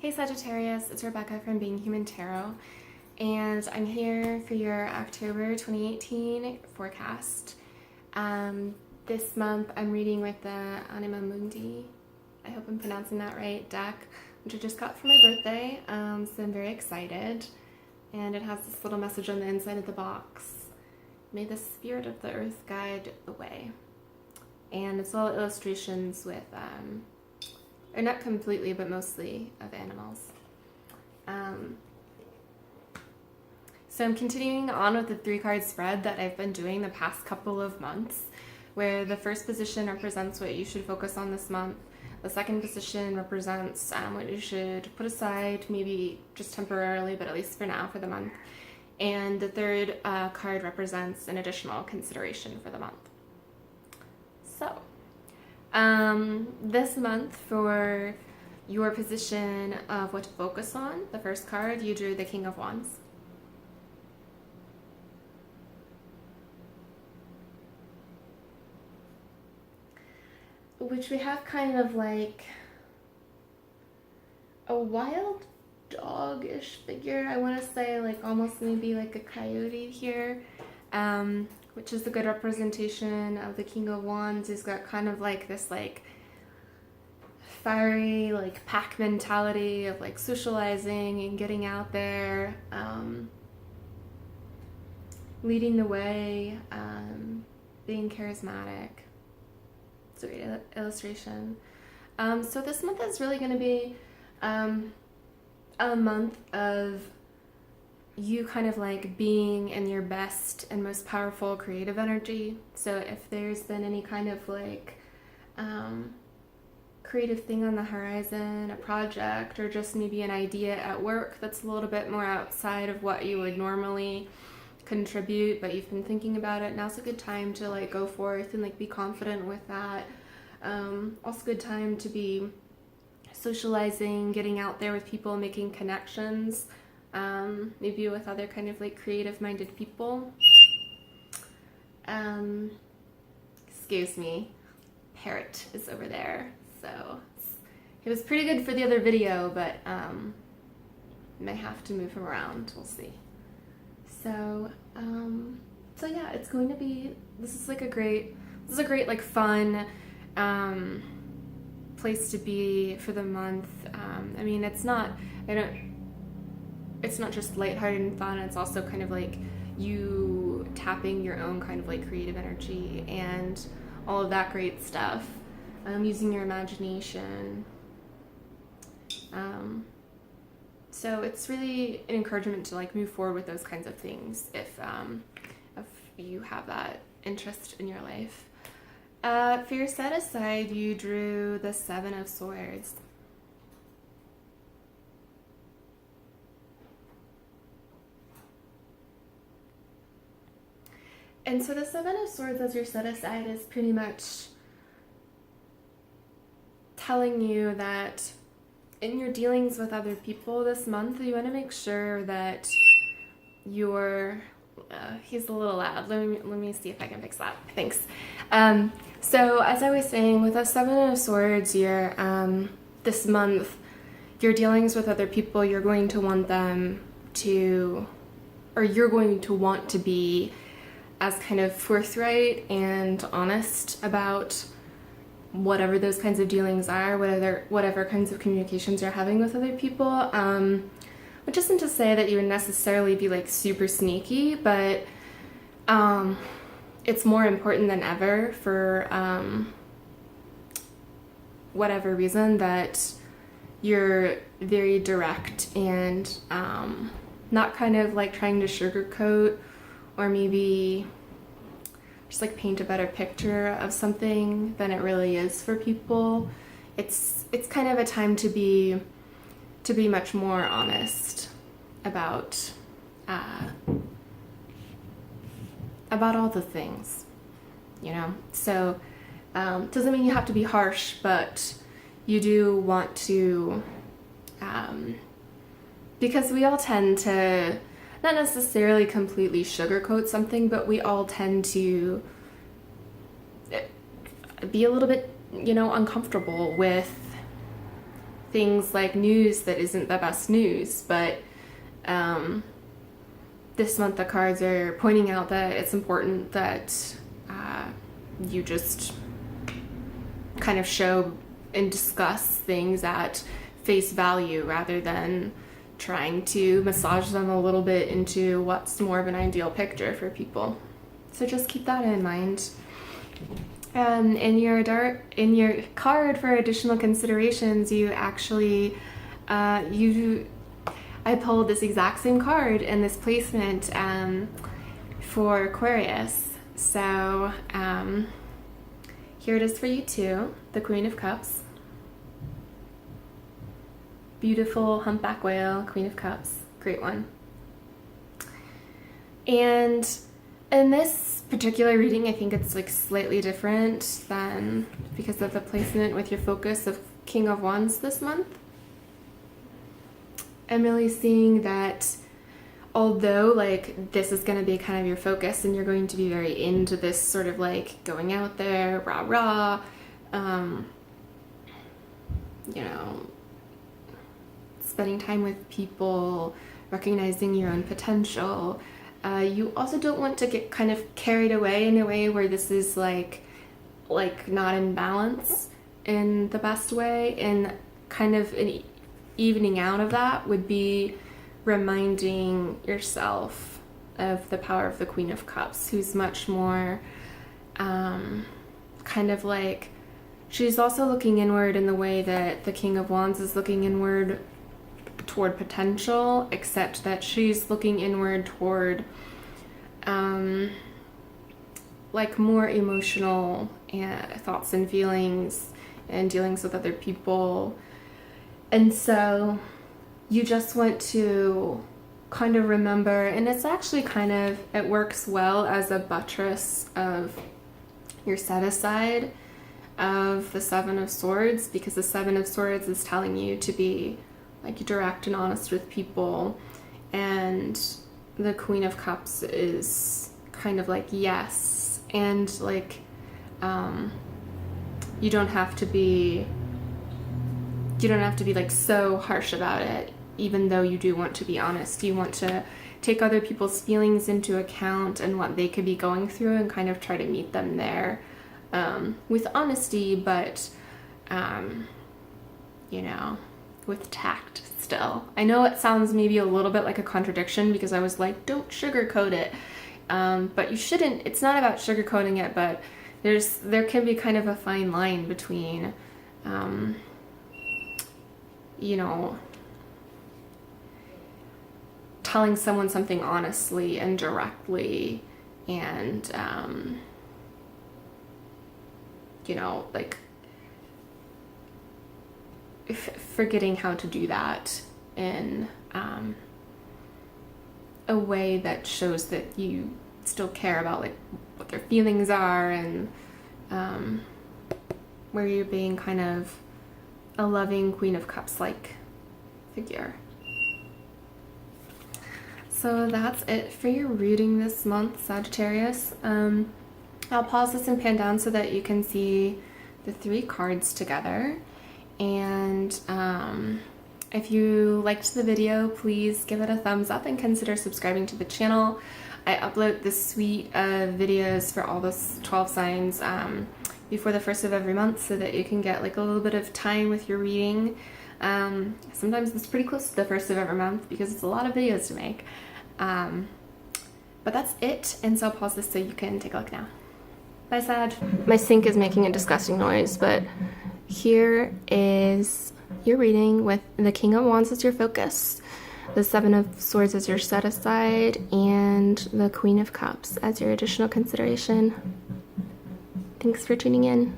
Hey Sagittarius, it's Rebecca from Being Human Tarot, and I'm here for your October 2018 forecast. This month I'm reading with the Anima Mundi, I hope I'm pronouncing that right, deck, which I just got for my birthday, so I'm very excited. And it has this little message on the inside of the box. May the spirit of the earth guide the way. And it's all illustrations with or not completely, but mostly of animals. So I'm continuing on with the 3-card spread that I've been doing the past couple of months, where the first position represents what you should focus on this month. The second position represents what you should put aside, maybe just temporarily, but at least for now, for the month. And the third card represents an additional consideration for the month. So, this month for your position of what to focus on, the first card, you drew the King of Wands. Which we have kind of like a wild dog-ish figure. I want to say like almost maybe like a coyote here. Which is a good representation of the King of Wands. He's got kind of like this like fiery like pack mentality of like socializing and getting out there, leading the way, being charismatic. It's a great illustration. So this month is really going to be a month of you kind of like being in your best and most powerful creative energy. So if there's been any kind of like creative thing on the horizon, a project, or just maybe an idea at work that's a little bit more outside of what you would normally contribute, but you've been thinking about it, now's a good time to like go forth and like be confident with that. Also a good time to be socializing, getting out there with people, making connections. Maybe with other kind of like creative minded people. Excuse me, parrot is over there, so it was pretty good for the other video, but may have to move him around, we'll see. So yeah, it's going to be, this is a great like fun place to be for the month. I mean, it's not just lighthearted and fun, it's also kind of like you tapping your own kind of like creative energy and all of that great stuff, using your imagination. So it's really an encouragement to like move forward with those kinds of things if you have that interest in your life. For your set aside, you drew the 7 of Swords. And so the 7 of Swords as your set aside is pretty much telling you that in your dealings with other people this month, you want to make sure that you're, he's a little loud. Let me see if I can fix that. Thanks. So as I was saying, with the 7 of Swords, you're, this month, your dealings with other people, you're going to want them to, or you're going to want to be as kind of forthright and honest about whatever those kinds of dealings are, whatever kinds of communications you're having with other people. Which isn't to say that you would necessarily be like super sneaky, but it's more important than ever for whatever reason that you're very direct and not kind of like trying to sugarcoat or maybe just like paint a better picture of something than it really is for people. It's kind of a time to be much more honest about all the things, you know. So doesn't mean you have to be harsh, but you do want to, because we all tend to not necessarily completely sugarcoat something, but we all tend to be a little bit, you know, uncomfortable with things like news that isn't the best news, but this month the cards are pointing out that it's important that you just kind of show and discuss things at face value rather than trying to massage them a little bit into what's more of an ideal picture for people. So just keep that in mind. In your card for additional considerations, you actually I pulled this exact same card in this placement for Aquarius. So here it is for you too, the Queen of Cups. Beautiful humpback whale, Queen of Cups, great one. And in this particular reading, I think it's like slightly different than because of the placement with your focus of King of Wands this month. I'm really seeing that although like this is going to be kind of your focus and you're going to be very into this sort of like going out there, rah rah, you know, spending time with people, recognizing your own potential, you also don't want to get kind of carried away in a way where this is like not in balance in the best way, and kind of an evening out of that would be reminding yourself of the power of the Queen of Cups, who's much more kind of like, she's also looking inward in the way that the King of Wands is looking inward toward potential, except that she's looking inward toward like more emotional thoughts and feelings and dealings with other people. And so you just want to kind of remember, and it's actually kind of, it works well as a buttress of your set aside of the Seven of Swords, because the Seven of Swords is telling you to be like direct and honest with people, and the Queen of Cups is kind of like yes, and like you don't have to be like so harsh about it, even though you do want to be honest. You want to take other people's feelings into account and what they could be going through and kind of try to meet them there with honesty, but you know, with tact still. I know it sounds maybe a little bit like a contradiction because I was like, don't sugarcoat it, but you shouldn't. It's not about sugarcoating it, but there can be kind of a fine line between you know, telling someone something honestly and directly, and you know, like forgetting how to do that in a way that shows that you still care about like what their feelings are, and where you're being kind of a loving Queen of Cups like figure. So that's it for your reading this month, Sagittarius. I'll pause this and pan down so that you can see the 3 cards together. And if you liked the video, please give it a thumbs up and consider subscribing to the channel. I upload this suite of videos for all those 12 signs before the 1st of every month, so that you can get like a little bit of time with your reading. Sometimes it's pretty close to the 1st of every month because it's a lot of videos to make. But that's it, and so I'll pause this so you can take a look now. Bye, Sag. My sink is making a disgusting noise, but here is your reading with the King of Wands as your focus, the Seven of Swords as your set aside, and the Queen of Cups as your additional consideration. Thanks for tuning in.